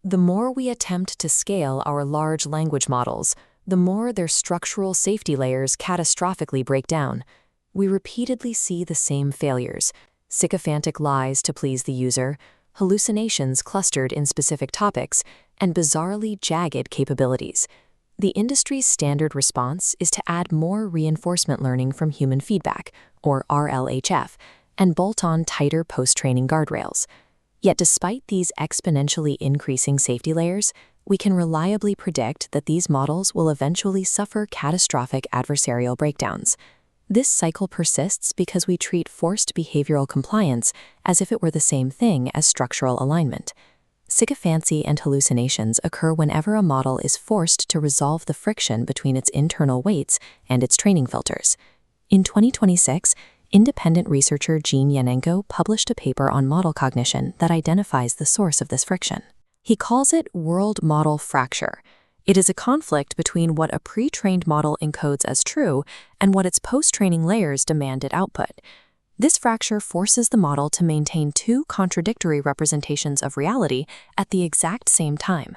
The more we attempt to scale our large language models, the more their structural safety layers catastrophically break down. We repeatedly see the same failures: sycophantic lies to please the user, hallucinations clustered in specific topics, and bizarrely jagged capabilities. The industry's standard response is to add more reinforcement learning from human feedback, or RLHF, and bolt on tighter post-training guardrails. Yet despite these exponentially increasing safety layers, we can reliably predict that these models will eventually suffer catastrophic adversarial breakdowns. This cycle persists because we treat forced behavioral compliance as if it were the same thing as structural alignment. Sycophancy and hallucinations occur whenever a model is forced to resolve the friction between its internal weights and its training filters. In 2026, independent researcher Gene Yanenko published a paper on model cognition that identifies the source of this friction. He calls it world model fracture. It is a conflict between what a pre-trained model encodes as true and what its post-training layers demand it output. This fracture forces the model to maintain two contradictory representations of reality at the exact same time.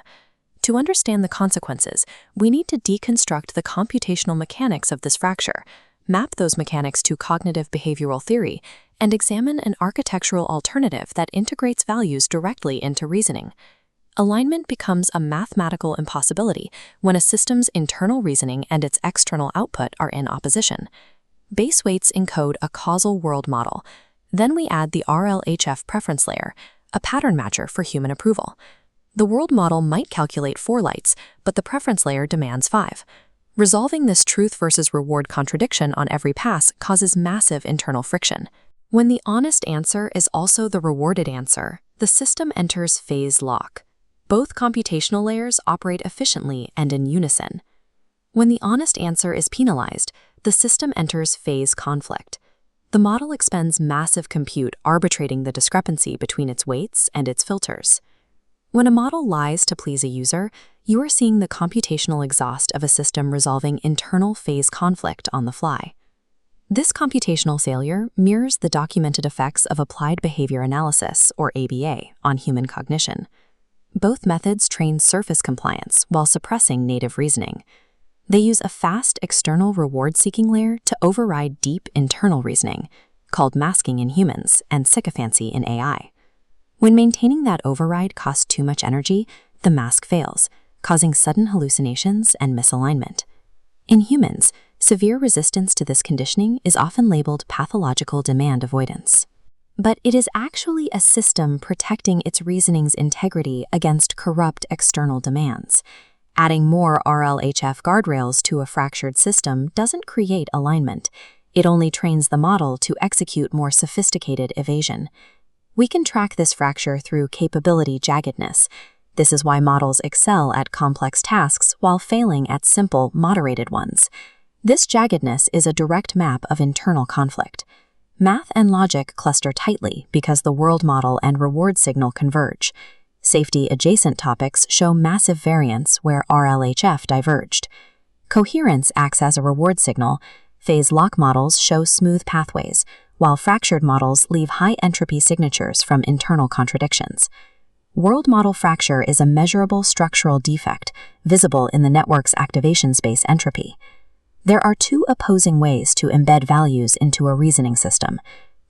To understand the consequences, we need to deconstruct the computational mechanics of this fracture, map those mechanics to cognitive behavioral theory, and examine an architectural alternative that integrates values directly into reasoning. Alignment becomes a mathematical impossibility when a system's internal reasoning and its external output are in opposition. Base weights encode a causal world model. Then we add the RLHF preference layer, a pattern matcher for human approval. The world model might calculate 4 lights, but the preference layer demands 5. Resolving this truth versus reward contradiction on every pass causes massive internal friction. When the honest answer is also the rewarded answer, the system enters phase lock. Both computational layers operate efficiently and in unison. When the honest answer is penalized, the system enters phase conflict. The model expends massive compute arbitrating the discrepancy between its weights and its filters. When a model lies to please a user, you are seeing the computational exhaust of a system resolving internal phase conflict on the fly. This computational failure mirrors the documented effects of applied behavior analysis, or ABA, on human cognition. Both methods train surface compliance while suppressing native reasoning. They use a fast external reward-seeking layer to override deep internal reasoning, called masking in humans and sycophancy in AI. When maintaining that override costs too much energy, the mask fails, causing sudden hallucinations and misalignment. In humans, severe resistance to this conditioning is often labeled pathological demand avoidance. But it is actually a system protecting its reasoning's integrity against corrupt external demands. Adding more RLHF guardrails to a fractured system doesn't create alignment. It only trains the model to execute more sophisticated evasion. We can track this fracture through capability jaggedness. This is why models excel at complex tasks while failing at simple, moderated ones. This jaggedness is a direct map of internal conflict. Math and logic cluster tightly because the world model and reward signal converge. Safety-adjacent topics show massive variance where RLHF diverged. Coherence acts as a reward signal. Phase lock models show smooth pathways, while fractured models leave high-entropy signatures from internal contradictions. World model fracture is a measurable structural defect, visible in the network's activation space entropy. There are 2 opposing ways to embed values into a reasoning system.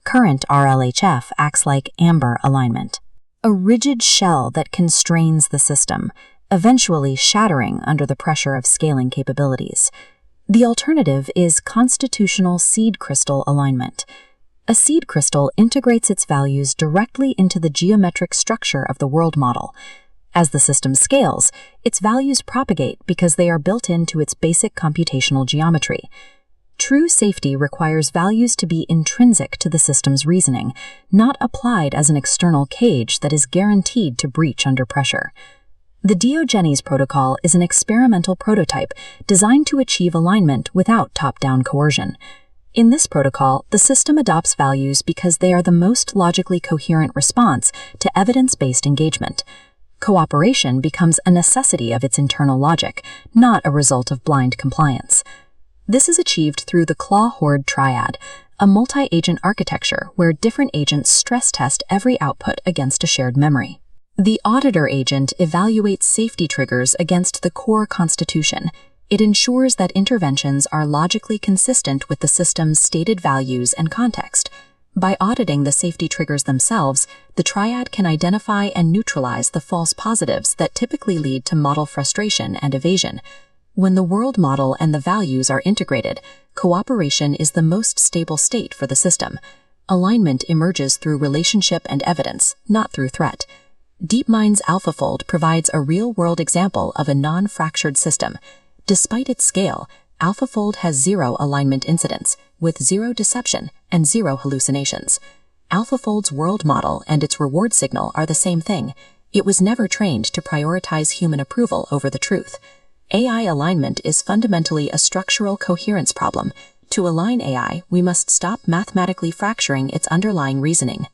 Current RLHF acts like amber alignment, a rigid shell that constrains the system, eventually shattering under the pressure of scaling capabilities. The alternative is constitutional seed crystal alignment. A seed crystal integrates its values directly into the geometric structure of the world model. As the system scales, its values propagate because they are built into its basic computational geometry. True safety requires values to be intrinsic to the system's reasoning, not applied as an external cage that is guaranteed to breach under pressure. The Diogenes protocol is an experimental prototype designed to achieve alignment without top-down coercion. In this protocol, the system adopts values because they are the most logically coherent response to evidence-based engagement. Cooperation becomes a necessity of its internal logic, not a result of blind compliance. This is achieved through the Claw-Horde triad, a multi-agent architecture where different agents stress test every output against a shared memory. The auditor agent evaluates safety triggers against the core constitution. It ensures that interventions are logically consistent with the system's stated values and context. By auditing the safety triggers themselves, the triad can identify and neutralize the false positives that typically lead to model frustration and evasion. When the world model and the values are integrated, cooperation is the most stable state for the system. Alignment emerges through relationship and evidence, not through threat. DeepMind's AlphaFold provides a real-world example of a non-fractured system. Despite its scale, AlphaFold has 0 alignment incidents, with 0 deception and 0 hallucinations. AlphaFold's world model and its reward signal are the same thing. It was never trained to prioritize human approval over the truth. AI alignment is fundamentally a structural coherence problem. To align AI, we must stop mathematically fracturing its underlying reasoning.